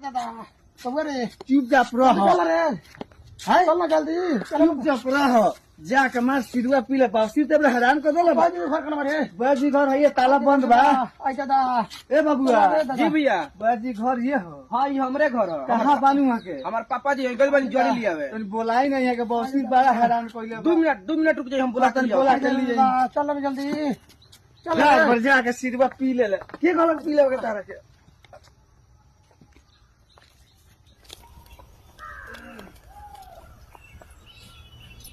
दादा रे चुपचाप रह है चल ना जल्दी चुपचाप रह जाके मार सिरुआ पी ले पाओ सिर तेरे हैरान कर देला बाजी घर कना मारे बाजी घर है ये ताला बंद बा आई दादा ए बाबूआ जी भैया बाजी घर ये हो हाँ ये हमरे घर है कहां बानू वहां के हमारे पापा जी गल बन जोड़ी लिया है तनी बोलाई नहीं है के बॉसी बड़ा हैरान कइले 2 मिनट रुक जाइए हम बुला तनी बोला के लिए चल ना जल्दी चल घर पर जाके सिरुआ पी ले के गलत पी ले के तारा के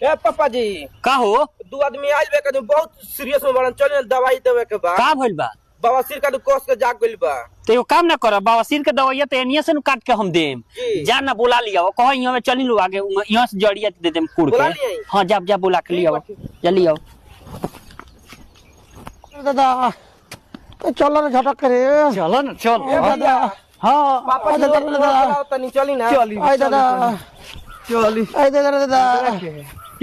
ए पापा जी का हो 2 आदमी आइल बे के बहुत सीरियस में बड़न चल दवाई देवे के बा का भइल बा बाबा सिर का कोस के जाग गइल बा तो एगो काम ना कर बवासीर के दवाइया तो एनिया से काट के हम देम जी। जा ना बुला लिया कहो यहाँ में चली लो आगे यहाँ से जड़िया दे देम कुड़ बुला के लियाई? हाँ जा बुला के लिया जल्दी आओ दादा चल ना झटक करे चलो ना चल ए भैया हाँ पापा जी दादा तनी चली ना चली आई दादा चली आई दादा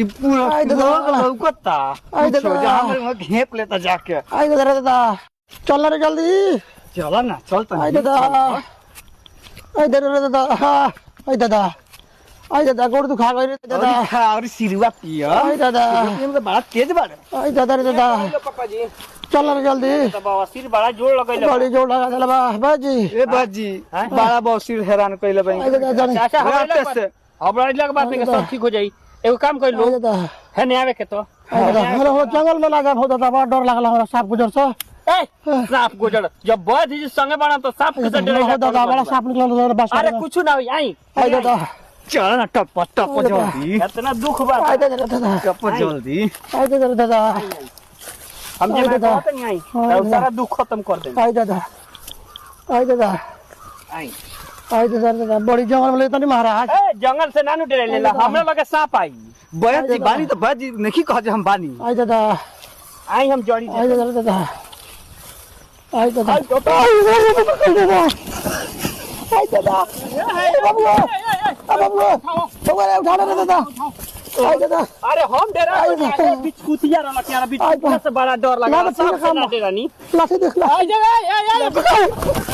ई पूरा आई दादा लौकता आई दादा जा हमरे वहां घेप लेता जाके आई दादा चल ना जल्दी चलो ना चलता आई दादा आई दादा आई दादा आई दादा गोड़ दुखा गई दादा और सिरुआ पिया आई दादा ये तो बड़ा तेज बाड़े आई दादा दादा पापा जी चल ना जल्दी तो बवासीर बड़ा जोर लगैले बड़ी जोड़ लगा चल बाजी ए बाजी बड़ा बॉसिर हैरान कइले बई आई दादा जाने चाचा हमारे लग अब लग बात नहीं सब ठीक हो जाई एगो काम कर लो आई दादा है नहीं आवे के तो आई दादा मेरे हो जंगल में लगा हो दादा बड़ा डर लागला हमरा सांप गुजर से ए सांप गुजर जब बद जी संगे बना तो सांप कैसे हो डरेगा दादा बड़ा सांप निकला बस अरे कुछ ना होई आई आई दादा चल ना टप जल्दी इतना दुख बा आई दादा दादा टप जल्दी आई दादा दादा हम आई जे दादा। बात नहीं आई और सारा दुख खत्म कर दे आई दादा आई दादा आई आई दादा दादा बड़ी जंगल में लेता नहीं महाराज ए जंगल से नानू डरे लेला हमरा लगे सांप आई बयत जी बानी तो बाजी नहीं कह जे हम बानी आई दादा आई हम जड़ी आई दादा दादा आई दादा आई दादा आई दादा बाबू बाबू उठा ले दादा आई दादा अरे हम डरा आई दादा। बीच कुतिया रहला क्या बीच आई कुतिया से बड़ा डर लगा ना, सांप से ना, ना डरा नी लाठी देख ला आई जगह आई